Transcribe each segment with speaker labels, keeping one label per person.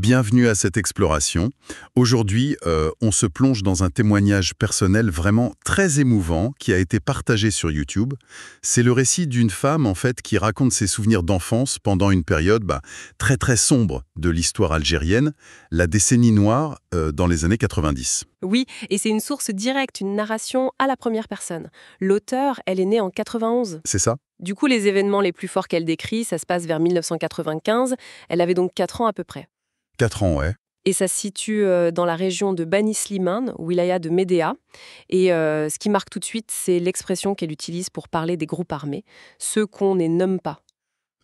Speaker 1: Bienvenue à cette exploration. Aujourd'hui, on se plonge dans un témoignage personnel vraiment très émouvant qui a été partagé sur YouTube. C'est le récit d'une femme, en fait, qui raconte ses souvenirs d'enfance pendant une période très très sombre de l'histoire algérienne, la décennie noire dans les années 90.
Speaker 2: Oui, et c'est une source directe, une narration à la première personne. L'auteur, elle est née en 91.
Speaker 1: C'est ça?
Speaker 2: Du coup, les événements les plus forts qu'elle décrit, ça se passe vers 1995. Elle avait donc 4 ans à peu près.
Speaker 1: 4 ans, ouais.
Speaker 2: Et ça se situe dans la région de Bani Slimane, wilaya de Médéa. Et ce qui marque tout de suite, c'est l'expression qu'elle utilise pour parler des groupes armés, ceux qu'on ne nomme pas.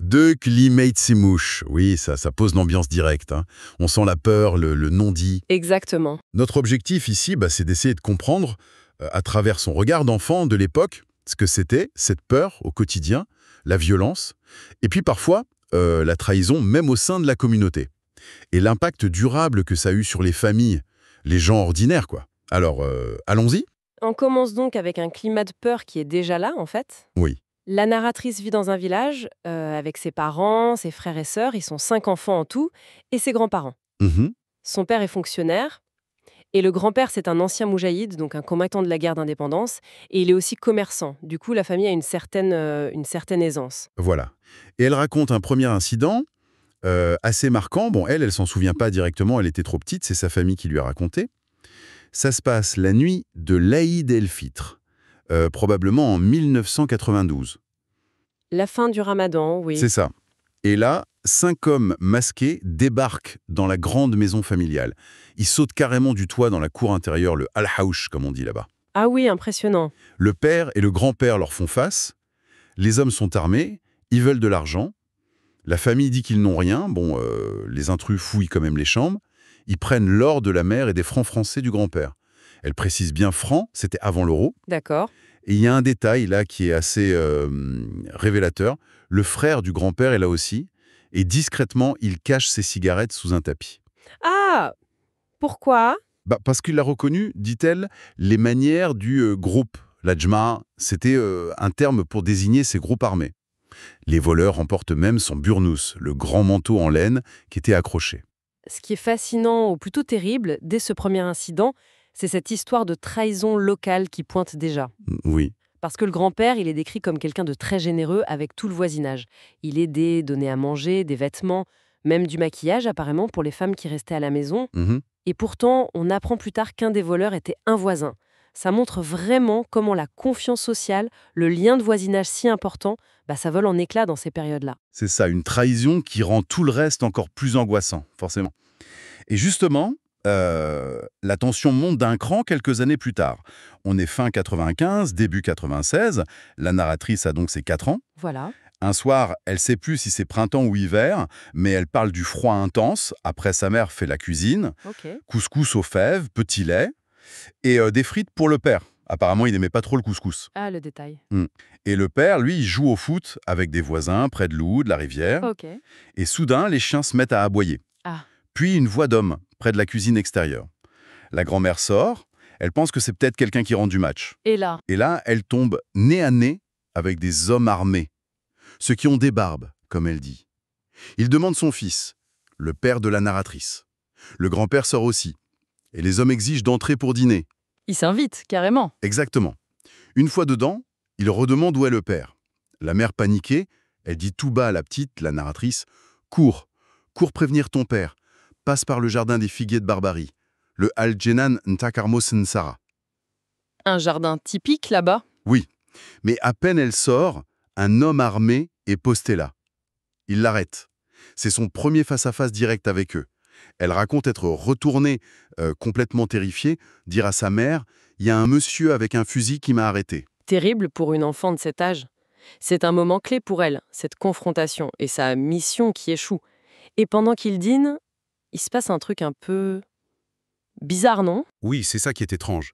Speaker 1: De Klimeitsimouche. Oui, ça pose l'ambiance directe, hein. On sent la peur, le non-dit.
Speaker 2: Exactement.
Speaker 1: Notre objectif ici, c'est d'essayer de comprendre, à travers son regard d'enfant de l'époque, ce que c'était, cette peur au quotidien, la violence, et puis parfois, la trahison même au sein de la communauté. Et l'impact durable que ça a eu sur les familles, les gens ordinaires, quoi. Alors, allons-y?
Speaker 2: On commence donc avec un climat de peur qui est déjà là, en fait.
Speaker 1: Oui.
Speaker 2: La narratrice vit dans un village avec ses parents, ses frères et sœurs, ils sont 5 enfants en tout, et ses grands-parents.
Speaker 1: Mhm.
Speaker 2: Son père est fonctionnaire, et le grand-père, c'est un ancien moujahid, donc un combattant de la guerre d'indépendance, et il est aussi commerçant. Du coup, la famille a une certaine aisance.
Speaker 1: Voilà. Et elle raconte un premier incident assez marquant. Bon, elle s'en souvient pas directement, elle était trop petite, c'est sa famille qui lui a raconté. Ça se passe la nuit de l'Aïd el-Fitr, probablement en 1992.
Speaker 2: La fin du ramadan,
Speaker 1: C'est
Speaker 2: oui.
Speaker 1: ça. Et là, 5 hommes masqués débarquent dans la grande maison familiale. Ils sautent carrément du toit dans la cour intérieure, le al-Haouch, comme on dit là-bas.
Speaker 2: Ah oui, impressionnant.
Speaker 1: Le père et le grand-père leur font face. Les hommes sont armés, ils veulent de l'argent. La famille dit qu'ils n'ont rien. Bon, les intrus fouillent quand même les chambres. Ils prennent l'or de la mère et des francs français du grand-père. Elle précise bien francs, c'était avant l'euro.
Speaker 2: D'accord.
Speaker 1: Et il y a un détail là qui est assez révélateur. Le frère du grand-père est là aussi. Et discrètement, il cache ses cigarettes sous un tapis.
Speaker 2: Ah, pourquoi?
Speaker 1: Parce qu'il a reconnu, dit-elle, les manières du groupe. La Jma, c'était un terme pour désigner ces groupes armés. Les voleurs emportent même son burnous, le grand manteau en laine qui était accroché.
Speaker 2: Ce qui est fascinant, ou plutôt terrible, dès ce premier incident, c'est cette histoire de trahison locale qui pointe déjà.
Speaker 1: Oui,
Speaker 2: Parce que le grand-père, il est décrit comme quelqu'un de très généreux avec tout le voisinage. Il aidait, donnait à manger, des vêtements, même du maquillage apparemment pour les femmes qui restaient à la maison.
Speaker 1: mhm,
Speaker 2: Et pourtant, on apprend plus tard qu'un des voleurs était un voisin. Ça montre vraiment comment la confiance sociale, le lien de voisinage si important, ça vole en éclats dans ces périodes-là.
Speaker 1: c'est ça, une trahison qui rend tout le reste encore plus angoissant, forcément. Et justement, la tension monte d'un cran quelques années plus tard. On est fin 95, début 96, la narratrice a donc ses 4 ans.
Speaker 2: Voilà.
Speaker 1: Un soir, elle sait plus si c'est printemps ou hiver, mais elle parle du froid intense. Après, sa mère fait la cuisine,
Speaker 2: Ok.
Speaker 1: couscous aux fèves, petit lait, et des frites pour le père. Apparemment, il n'aimait pas trop le couscous.
Speaker 2: Ah, le détail.
Speaker 1: Et le père, lui, il joue au foot avec des voisins près de l'Oude, la rivière.
Speaker 2: Ok.
Speaker 1: Et soudain, les chiens se mettent à aboyer.
Speaker 2: Ah.
Speaker 1: Puis une voix d'homme, près de la cuisine extérieure. La grand-mère sort, elle pense que c'est peut-être quelqu'un qui rentre du match.
Speaker 2: Et là?
Speaker 1: Et là, elle tombe nez à nez avec des hommes armés. Ceux qui ont des barbes, comme elle dit. Il demande son fils, le père de la narratrice. Le grand-père sort aussi. Et les hommes exigent d'entrer pour dîner.
Speaker 2: Il s'invite, carrément.
Speaker 1: Exactement. Une fois dedans, il redemande où est le père. La mère paniquée, elle dit tout bas à la petite, la narratrice, « Cours, cours prévenir ton père. Passe par le jardin des figuiers de Barbarie, le Al-Jenan Ntakarmos Nsara. »
Speaker 2: Un jardin typique là-bas?
Speaker 1: Oui, mais à peine elle sort, un homme armé est posté là. Il l'arrête. C'est son premier face-à-face direct avec eux. Elle raconte être retournée, complètement terrifiée, dire à sa mère « Il y a un monsieur avec un fusil qui m'a arrêté. »
Speaker 2: Terrible pour une enfant de cet âge. C'est un moment clé pour elle, cette confrontation, et sa mission qui échoue. Et pendant qu'ils dînent, il se passe un truc un peu bizarre, non?
Speaker 1: Oui, c'est ça qui est étrange.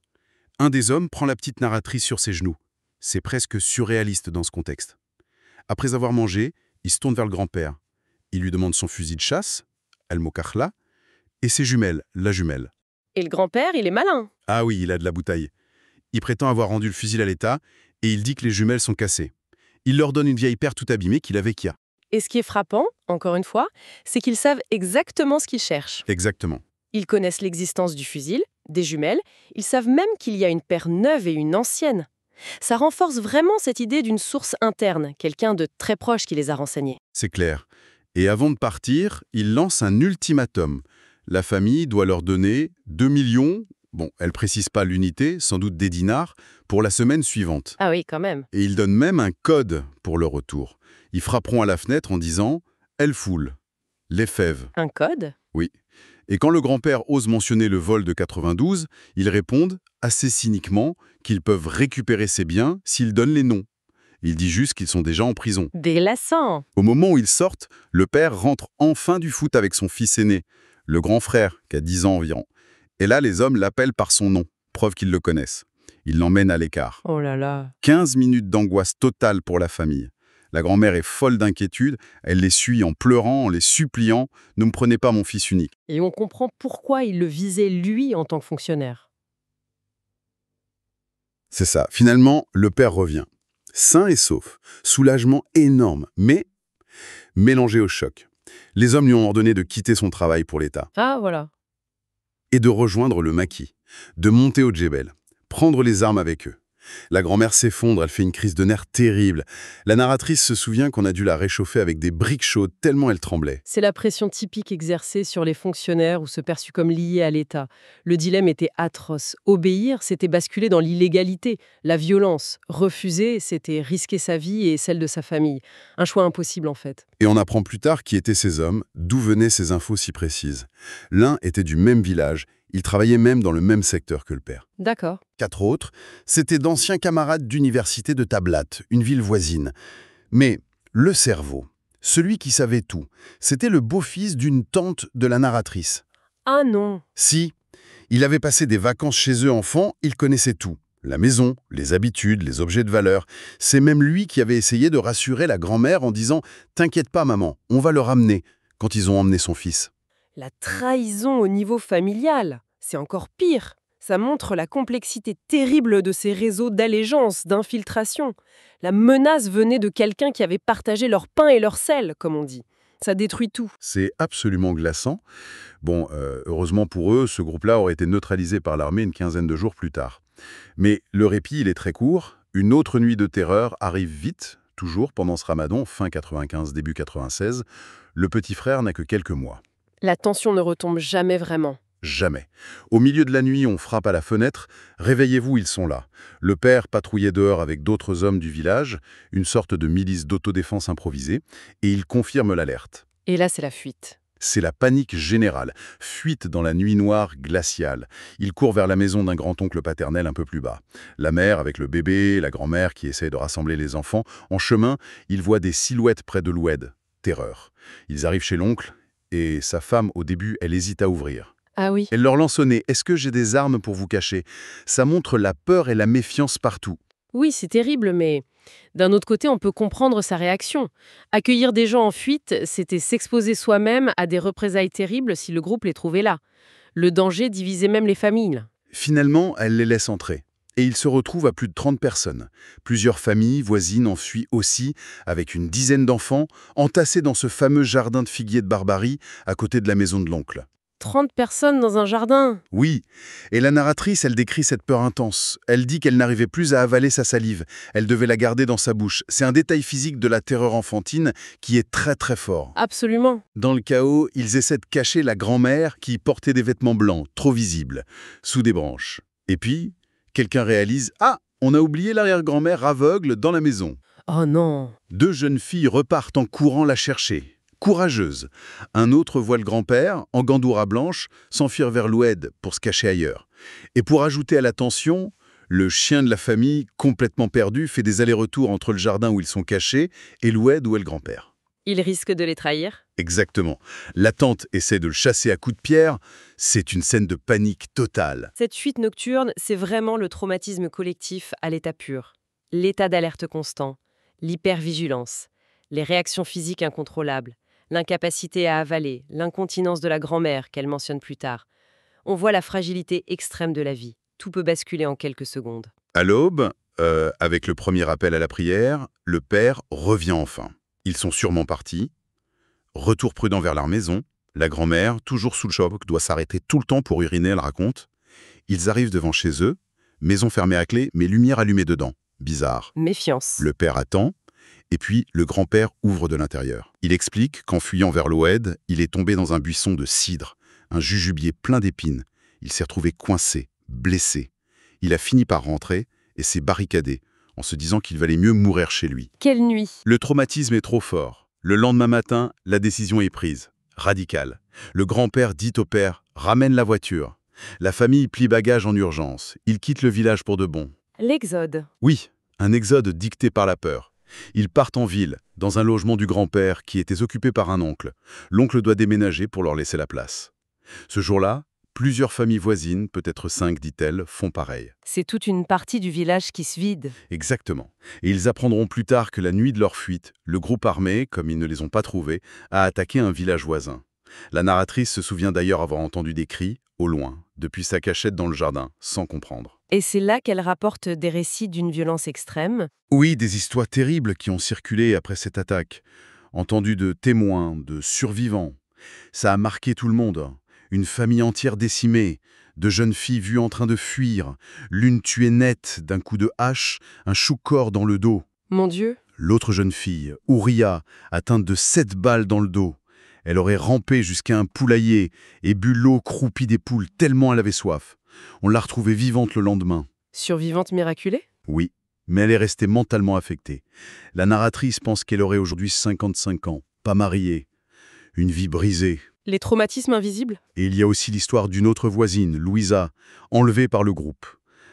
Speaker 1: Un des hommes prend la petite narratrice sur ses genoux. C'est presque surréaliste dans ce contexte. Après avoir mangé, il se tourne vers le grand-père. Il lui demande son fusil de chasse, Al-Mokakhla, et ses jumelles, la jumelle.
Speaker 2: Et le grand-père, il est malin.
Speaker 1: Ah oui, il a de la bouteille. Il prétend avoir rendu le fusil à l'État, et il dit que les jumelles sont cassées. Il leur donne une vieille paire tout abîmée qu'il avait Kia.
Speaker 2: Et ce qui est frappant, encore une fois, c'est qu'ils savent exactement ce qu'ils cherchent.
Speaker 1: Exactement.
Speaker 2: Ils connaissent l'existence du fusil, des jumelles, ils savent même qu'il y a une paire neuve et une ancienne. Ça renforce vraiment cette idée d'une source interne, quelqu'un de très proche qui les a renseignés.
Speaker 1: C'est clair. Et avant de partir, il lance un ultimatum. La famille doit leur donner 2 millions, bon, elle précise pas l'unité, sans doute des dinars, pour la semaine suivante.
Speaker 2: Ah oui, quand même.
Speaker 1: Et il donne même un code pour le retour. Ils frapperont à la fenêtre en disant « Elle foule ». Les fèves.
Speaker 2: Un code?
Speaker 1: Oui. Et quand le grand-père ose mentionner le vol de 92, ils répondent, assez cyniquement, qu'ils peuvent récupérer ces biens s'ils donnent les noms. Il dit juste qu'ils sont déjà en prison.
Speaker 2: Délassant.
Speaker 1: Au moment où ils sortent, le père rentre enfin du foot avec son fils aîné, le grand frère, qui a 10 ans environ. Et là, les hommes l'appellent par son nom, preuve qu'ils le connaissent. Ils l'emmènent à l'écart.
Speaker 2: Oh là là.
Speaker 1: 15 minutes d'angoisse totale pour la famille. La grand-mère est folle d'inquiétude, elle les suit en pleurant, en les suppliant « Ne me prenez pas mon fils unique ».
Speaker 2: Et on comprend pourquoi il le visait lui en tant que fonctionnaire.
Speaker 1: C'est ça. Finalement, le père revient. Sain et sauf. Soulagement énorme, mais mélangé au choc. Les hommes lui ont ordonné de quitter son travail pour l'État
Speaker 2: Ah voilà.
Speaker 1: et de rejoindre le maquis, de monter au Djebel, prendre les armes avec eux. La grand-mère s'effondre, elle fait une crise de nerfs terrible. La narratrice se souvient qu'on a dû la réchauffer avec des briques chaudes tellement elle tremblait.
Speaker 2: C'est la pression typique exercée sur les fonctionnaires ou ceux perçus comme liés à l'État. Le dilemme était atroce. Obéir, c'était basculer dans l'illégalité. La violence. Refuser, c'était risquer sa vie et celle de sa famille. Un choix impossible en fait.
Speaker 1: Et on apprend plus tard qui étaient ces hommes, d'où venaient ces infos si précises. L'un était du même village, il travaillait même dans le même secteur que le père.
Speaker 2: D'accord.
Speaker 1: 4 autres, c'étaient d'anciens camarades d'université de Tablat, une ville voisine. Mais le cerveau, celui qui savait tout, c'était le beau-fils d'une tante de la narratrice.
Speaker 2: Ah non.
Speaker 1: Si, il avait passé des vacances chez eux enfant, il connaissait tout. La maison, les habitudes, les objets de valeur. C'est même lui qui avait essayé de rassurer la grand-mère en disant « T'inquiète pas maman, on va le ramener » quand ils ont emmené son fils.
Speaker 2: La trahison au niveau familial, c'est encore pire. Ça montre la complexité terrible de ces réseaux d'allégeance, d'infiltration. La menace venait de quelqu'un qui avait partagé leur pain et leur sel, comme on dit. Ça détruit tout.
Speaker 1: C'est absolument glaçant. Bon, heureusement pour eux, ce groupe-là aurait été neutralisé par l'armée une quinzaine de jours plus tard. Mais le répit, il est très court. Une autre nuit de terreur arrive vite, toujours pendant ce ramadan, fin 95, début 96. Le petit frère n'a que quelques mois.
Speaker 2: La tension ne retombe jamais vraiment.
Speaker 1: Jamais. Au milieu de la nuit, on frappe à la fenêtre. Réveillez-vous, ils sont là. Le père patrouillait dehors avec d'autres hommes du village, une sorte de milice d'autodéfense improvisée, et il confirme l'alerte.
Speaker 2: Et là, c'est la fuite.
Speaker 1: C'est la panique générale. Fuite dans la nuit noire glaciale. Il court vers la maison d'un grand-oncle paternel un peu plus bas. La mère avec le bébé, la grand-mère qui essaie de rassembler les enfants. En chemin, il voit des silhouettes près de l'oued. Terreur. Ils arrivent chez l'oncle, et sa femme, au début, elle hésite à ouvrir.
Speaker 2: Ah oui.
Speaker 1: Elle leur lance au nez « Est-ce que j'ai des armes pour vous cacher ?» Ça montre la peur et la méfiance partout.
Speaker 2: Oui, c'est terrible, mais d'un autre côté, on peut comprendre sa réaction. Accueillir des gens en fuite, c'était s'exposer soi-même à des représailles terribles si le groupe les trouvait là. Le danger divisait même les familles.
Speaker 1: Finalement, elle les laisse entrer. Et ils se retrouvent à plus de 30 personnes. Plusieurs familles voisines en fuient aussi, avec une dizaine d'enfants, entassés dans ce fameux jardin de figuiers de Barbarie, à côté de la maison de l'oncle.
Speaker 2: 30 personnes dans un jardin.
Speaker 1: Oui, et la narratrice, elle décrit cette peur intense. Elle dit qu'elle n'arrivait plus à avaler sa salive. Elle devait la garder dans sa bouche. C'est un détail physique de la terreur enfantine qui est très très fort.
Speaker 2: Absolument.
Speaker 1: Dans le chaos, ils essaient de cacher la grand-mère qui portait des vêtements blancs, trop visibles, sous des branches. Et puis, quelqu'un réalise « Ah, on a oublié l'arrière-grand-mère aveugle dans la maison ».
Speaker 2: Oh non.
Speaker 1: 2 jeunes filles repartent en courant la chercher. Courageuse. Un autre voit le grand-père, en gandoura blanche, s'enfuir vers l'oued pour se cacher ailleurs. Et pour ajouter à la tension, le chien de la famille, complètement perdu, fait des allers-retours entre le jardin où ils sont cachés et l'oued où est le grand-père.
Speaker 2: Il risque de les trahir.
Speaker 1: Exactement. La tante essaie de le chasser à coups de pierre. C'est une scène de panique totale.
Speaker 2: Cette fuite nocturne, c'est vraiment le traumatisme collectif à l'état pur. L'état d'alerte constant, l'hypervigilance, les réactions physiques incontrôlables, l'incapacité à avaler, l'incontinence de la grand-mère qu'elle mentionne plus tard. On voit la fragilité extrême de la vie. Tout peut basculer en quelques secondes.
Speaker 1: À l'aube, avec le premier appel à la prière, le père revient enfin. Ils sont sûrement partis. Retour prudent vers leur maison. La grand-mère, toujours sous le choc, doit s'arrêter tout le temps pour uriner, elle raconte. Ils arrivent devant chez eux, maison fermée à clé, mais lumière allumée dedans. Bizarre.
Speaker 2: Méfiance.
Speaker 1: Le père attend, et puis le grand-père ouvre de l'intérieur. Il explique qu'en fuyant vers l'Oued, il est tombé dans un buisson de cidre, un jujubier plein d'épines. Il s'est retrouvé coincé, blessé. Il a fini par rentrer et s'est barricadé, en se disant qu'il valait mieux mourir chez lui.
Speaker 2: Quelle nuit!
Speaker 1: Le traumatisme est trop fort. Le lendemain matin, la décision est prise. Radicale. Le grand-père dit au père « Ramène la voiture ». La famille plie bagages en urgence. Ils quittent le village pour de bon.
Speaker 2: L'exode.
Speaker 1: Oui, un exode dicté par la peur. Ils partent en ville, dans un logement du grand-père qui était occupé par un oncle. L'oncle doit déménager pour leur laisser la place. Ce jour-là, plusieurs familles voisines, peut-être 5, dit-elle, font pareil.
Speaker 2: C'est toute une partie du village qui se vide.
Speaker 1: Exactement. Et ils apprendront plus tard que la nuit de leur fuite, le groupe armé, comme ils ne les ont pas trouvés, a attaqué un village voisin. La narratrice se souvient d'ailleurs avoir entendu des cris, au loin, depuis sa cachette dans le jardin, sans comprendre.
Speaker 2: Et c'est là qu'elle rapporte des récits d'une violence extrême.
Speaker 1: Oui, des histoires terribles qui ont circulé après cette attaque. Entendues de témoins, de survivants. Ça a marqué tout le monde. Une famille entière décimée, de jeunes filles vues en train de fuir, l'une tuée nette d'un coup de hache, un chou-corps dans le dos.
Speaker 2: Mon Dieu!
Speaker 1: L'autre jeune fille, Ouria, atteinte de 7 balles dans le dos. Elle aurait rampé jusqu'à un poulailler et bu l'eau croupie des poules tellement elle avait soif. On l'a retrouvée vivante le lendemain.
Speaker 2: Survivante miraculée?
Speaker 1: Oui, mais elle est restée mentalement affectée. La narratrice pense qu'elle aurait aujourd'hui 55 ans, pas mariée. Une vie brisée.
Speaker 2: Les traumatismes invisibles?
Speaker 1: Et il y a aussi l'histoire d'une autre voisine, Louisa, enlevée par le groupe.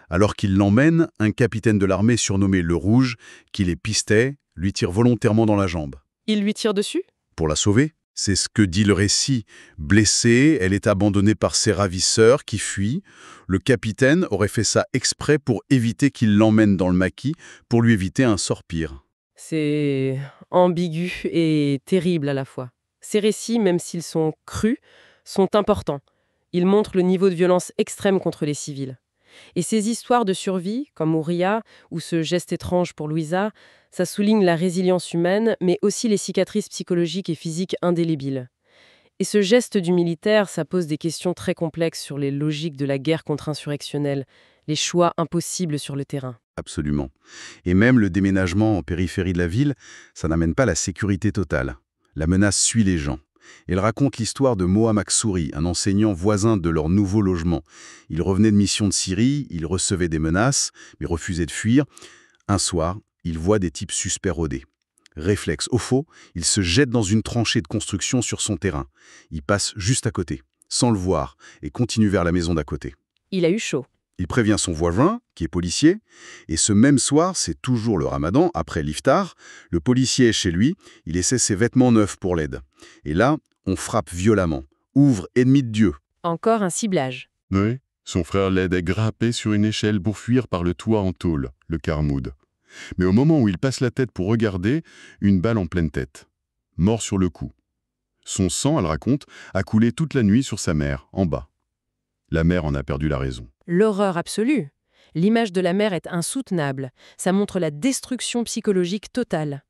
Speaker 1: Alors qu'il l'emmène, un capitaine de l'armée surnommé Le Rouge, qui les pistait, lui tire volontairement dans la jambe.
Speaker 2: Il lui tire dessus?
Speaker 1: Pour la sauver, c'est ce que dit le récit. Blessée, elle est abandonnée par ses ravisseurs qui fuient. Le capitaine aurait fait ça exprès pour éviter qu'il l'emmène dans le maquis, pour lui éviter un sort pire.
Speaker 2: C'est ambigu et terrible à la fois. Ces récits, même s'ils sont crus, sont importants. Ils montrent le niveau de violence extrême contre les civils. Et ces histoires de survie, comme Ouria, ou ce geste étrange pour Louisa, ça souligne la résilience humaine, mais aussi les cicatrices psychologiques et physiques indélébiles. Et ce geste du militaire, ça pose des questions très complexes sur les logiques de la guerre contre-insurrectionnelle, les choix impossibles sur le terrain.
Speaker 1: Absolument. Et même le déménagement en périphérie de la ville, ça n'amène pas la sécurité totale. La menace suit les gens. Elle raconte l'histoire de Moha Maksouri, un enseignant voisin de leur nouveau logement. Il revenait de mission de Syrie, il recevait des menaces, mais refusait de fuir. Un soir, il voit des types suspects rôder. Réflexe au faux, il se jette dans une tranchée de construction sur son terrain. Il passe juste à côté, sans le voir, et continue vers la maison d'à côté.
Speaker 2: Il a eu chaud.
Speaker 1: Il prévient son voisin, qui est policier, et ce même soir, c'est toujours le ramadan, après l'iftar, le policier est chez lui, il essaie ses vêtements neufs pour l'aide. Et là, on frappe violemment. Ouvre, ennemi de Dieu.
Speaker 2: Encore un ciblage.
Speaker 3: Oui, son frère l'aide à grimper sur une échelle pour fuir par le toit en tôle, le Karmoud. Mais au moment où il passe la tête pour regarder, une balle en pleine tête. Mort sur le coup. Son sang, elle raconte, a coulé toute la nuit sur sa mère, en bas. La mère en a perdu la raison.
Speaker 2: L'horreur absolue. L'image de la mère est insoutenable. Ça montre la destruction psychologique totale.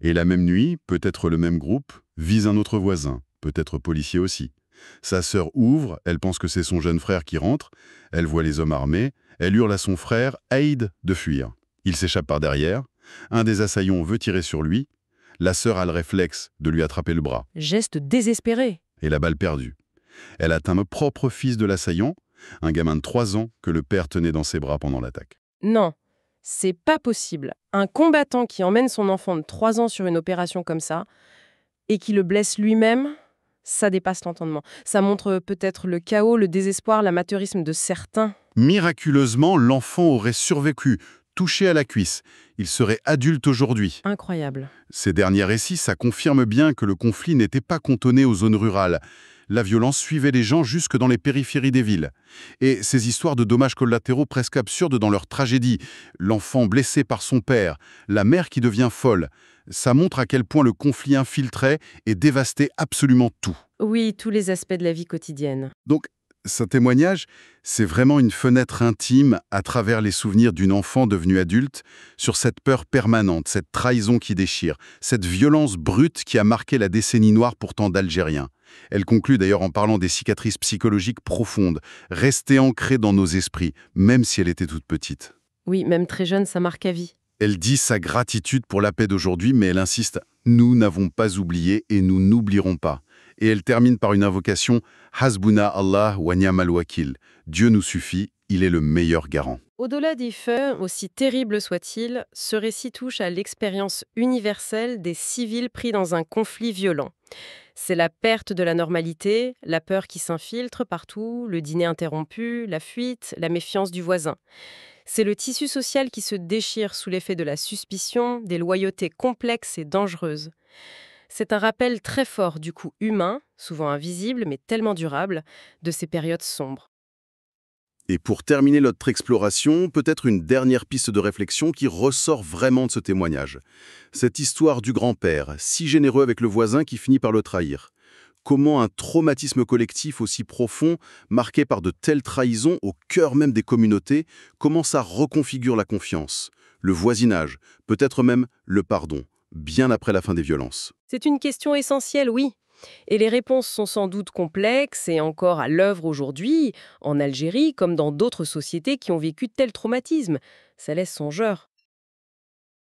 Speaker 3: Et la même nuit, peut-être le même groupe, vise un autre voisin, peut-être policier aussi. Sa sœur ouvre, elle pense que c'est son jeune frère qui rentre, elle voit les hommes armés, elle hurle à son frère, Aïd, de fuir. Il s'échappe par derrière, un des assaillants veut tirer sur lui, la sœur a le réflexe de lui attraper le bras.
Speaker 2: Geste désespéré.
Speaker 3: Et la balle perdue. Elle atteint le propre fils de l'assaillant, un gamin de 3 ans que le père tenait dans ses bras pendant l'attaque.
Speaker 2: Non, c'est pas possible. Un combattant qui emmène son enfant de 3 ans sur une opération comme ça et qui le blesse lui-même, ça dépasse l'entendement. Ça montre peut-être le chaos, le désespoir, l'amateurisme de certains.
Speaker 1: Miraculeusement, l'enfant aurait survécu, touché à la cuisse. Il serait adulte aujourd'hui.
Speaker 2: Incroyable.
Speaker 1: Ces derniers récits, ça confirme bien que le conflit n'était pas cantonné aux zones rurales. La violence suivait les gens jusque dans les périphéries des villes. Et ces histoires de dommages collatéraux presque absurdes dans leur tragédie, l'enfant blessé par son père, la mère qui devient folle, ça montre à quel point le conflit infiltrait et dévastait absolument tout.
Speaker 2: Oui, tous les aspects de la vie quotidienne.
Speaker 1: Donc, Ce témoignage, c'est vraiment une fenêtre intime à travers les souvenirs d'une enfant devenue adulte sur cette peur permanente, cette trahison qui déchire, cette violence brute qui a marqué la décennie noire pour tant d'Algériens. Elle conclut d'ailleurs en parlant des cicatrices psychologiques profondes, restées ancrées dans nos esprits, même si elle était toute petite.
Speaker 2: Oui, même très jeune, ça marque à vie.
Speaker 1: Elle dit sa gratitude pour la paix d'aujourd'hui, mais elle insiste « Nous n'avons pas oublié et nous n'oublierons pas ». Et elle termine par une invocation « Hasbuna Allah wa ni'mal wakil ». Dieu nous suffit, il est le meilleur garant.
Speaker 2: Au-delà des faits, aussi terribles soient-ils, ce récit touche à l'expérience universelle des civils pris dans un conflit violent. C'est la perte de la normalité, la peur qui s'infiltre partout, le dîner interrompu, la fuite, la méfiance du voisin. C'est le tissu social qui se déchire sous l'effet de la suspicion, des loyautés complexes et dangereuses. C'est un rappel très fort du coût humain, souvent invisible mais tellement durable, de ces périodes sombres.
Speaker 1: Et pour terminer notre exploration, peut-être une dernière piste de réflexion qui ressort vraiment de ce témoignage. Cette histoire du grand-père, si généreux avec le voisin qui finit par le trahir. Comment un traumatisme collectif aussi profond, marqué par de telles trahisons au cœur même des communautés, comment ça reconfigure la confiance, le voisinage, peut-être même le pardon, bien après la fin des violences.
Speaker 2: C'est une question essentielle, oui. Et les réponses sont sans doute complexes et encore à l'œuvre aujourd'hui, en Algérie comme dans d'autres sociétés qui ont vécu tel traumatisme. Ça laisse songeur.